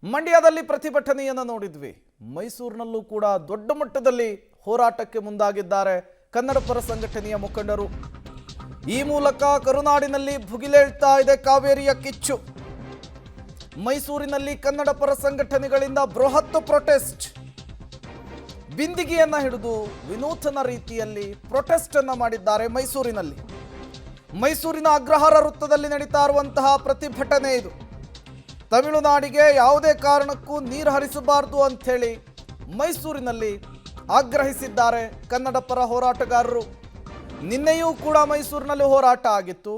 ಮಂಡ್ಯದಲ್ಲಿ ಪ್ರತಿಭಟನೆಯನ್ನು ನೋಡಿದ್ವಿ. ಮೈಸೂರಿನಲ್ಲೂ ಕೂಡ ದೊಡ್ಡ ಮಟ್ಟದಲ್ಲಿ ಹೋರಾಟಕ್ಕೆ ಮುಂದಾಗಿದ್ದಾರೆ ಕನ್ನಡ ಪರ ಸಂಘಟನೆಯ ಮುಖಂಡರು. ಈ ಮೂಲಕ ಕರುನಾಡಿನಲ್ಲಿ ಭುಗಿಲೇಳ್ತಾ ಇದೆ ಕಾವೇರಿಯ ಕಿಚ್ಚು. ಮೈಸೂರಿನಲ್ಲಿ ಕನ್ನಡ ಪರ ಸಂಘಟನೆಗಳಿಂದ ಬೃಹತ್ ಪ್ರೊಟೆಸ್ಟ್, ಬಿಂದಿಗೆಯನ್ನ ಹಿಡಿದು ವಿನೂತನ ರೀತಿಯಲ್ಲಿ ಪ್ರೊಟೆಸ್ಟ್ ಅನ್ನ ಮಾಡಿದ್ದಾರೆ ಮೈಸೂರಿನಲ್ಲಿ. ಮೈಸೂರಿನ ಅಗ್ರಹಾರ ವೃತ್ತದಲ್ಲಿ ನಡೀತಾ ಇರುವಂತಹ ಪ್ರತಿಭಟನೆ ಇದು. ತಮಿಳುನಾಡಿಗೆ ಯಾವುದೇ ಕಾರಣಕ್ಕೂ ನೀರು ಹರಿಸಬಾರದು ಅಂಥೇಳಿ ಮೈಸೂರಿನಲ್ಲಿ ಆಗ್ರಹಿಸಿದ್ದಾರೆ ಕನ್ನಡ ಪರ ಹೋರಾಟಗಾರರು. ನಿನ್ನೆಯೂ ಕೂಡ ಮೈಸೂರಿನಲ್ಲಿ ಹೋರಾಟ ಆಗಿತ್ತು.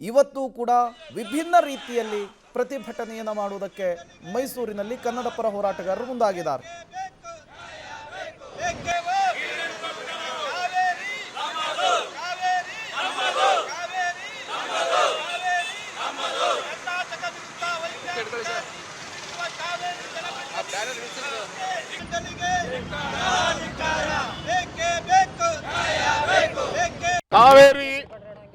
ಇವತ್ತು ಕೂಡ ವಿಭಿನ್ನ ರೀತಿಯಲ್ಲಿ ಪ್ರತಿಭಟನೆಯನ್ನು ಮಾಡುವುದಕ್ಕೆ ಮೈಸೂರಿನಲ್ಲಿ ಕನ್ನಡ ಪರ ಹೋರಾಟಗಾರರು ಮುಂದಾಗಿದ್ದಾರೆ. ಕಾವೇರಿ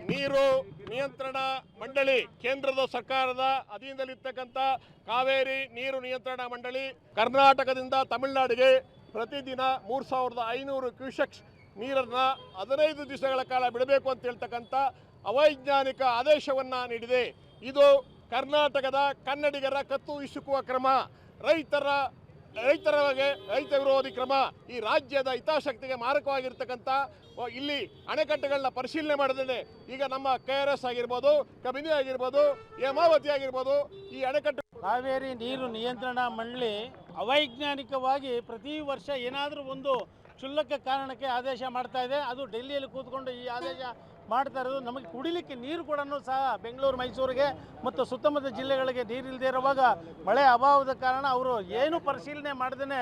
ನೀರು ನಿಯಂತ್ರಣ ಮಂಡಳಿ, ಕೇಂದ್ರದ ಸರ್ಕಾರದ ಅಧೀನದಲ್ಲಿರ್ತಕ್ಕಂಥ ಕಾವೇರಿ ನೀರು ನಿಯಂತ್ರಣ ಮಂಡಳಿ ಕರ್ನಾಟಕದಿಂದ ತಮಿಳುನಾಡಿಗೆ ಪ್ರತಿದಿನ 3500 ಕ್ಯೂಸೆಕ್ಸ್ ನೀರನ್ನು 15 ದಿವಸಗಳ ಕಾಲ ಬಿಡಬೇಕು ಅಂತ ಹೇಳ್ತಕ್ಕಂಥ ಅವೈಜ್ಞಾನಿಕ ಆದೇಶವನ್ನು ನೀಡಿದೆ. ಇದು ಕರ್ನಾಟಕದ ಕನ್ನಡಿಗರ ಕತ್ತು ಹಿಸುಕುವ ಕ್ರಮ, ರೈತ ವಿರೋಧಿ ಕ್ರಮ, ಈ ರಾಜ್ಯದ ಹಿತಾಸಕ್ತಿಗೆ ಮಾರಕವಾಗಿರ್ತಕ್ಕಂಥ ಇಲ್ಲಿ ಅಣೆಕಟ್ಟುಗಳನ್ನ ಪರಿಶೀಲನೆ ಮಾಡಿದ್ದೇನೆ. ಈಗ ನಮ್ಮ KRS ಆಗಿರ್ಬೋದು, ಕಬಿನಿ ಆಗಿರ್ಬೋದು, ಹೇಮಾವತಿ ಆಗಿರ್ಬೋದು, ಈ ಅಣೆಕಟ್ಟು ಕಾವೇರಿ ನೀರು ನಿಯಂತ್ರಣ ಮಂಡಳಿ ಅವೈಜ್ಞಾನಿಕವಾಗಿ ಪ್ರತಿ ವರ್ಷ ಏನಾದರೂ ಒಂದು ಕ್ಷುಲ್ಲಕ ಕಾರಣಕ್ಕೆ ಆದೇಶ ಮಾಡ್ತಾ ಇದೆ. ಅದು ಡೆಲ್ಲಿಯಲ್ಲಿ ಕೂತ್ಕೊಂಡು ಈ ಆದೇಶ ಮಾಡ್ತಾ ಇರೋದು. ನಮಗೆ ಕುಡಿಲಿಕ್ಕೆ ನೀರು ಕೂಡ ಸಹ ಬೆಂಗಳೂರು, ಮೈಸೂರಿಗೆ ಮತ್ತು ಸುತ್ತಮುತ್ತ ಜಿಲ್ಲೆಗಳಿಗೆ ನೀರಿಲ್ಲದೆ ಇರುವಾಗ ಮಳೆ ಅಭಾವದ ಕಾರಣ ಅವರು ಏನು ಪರಿಶೀಲನೆ ಮಾಡದೇ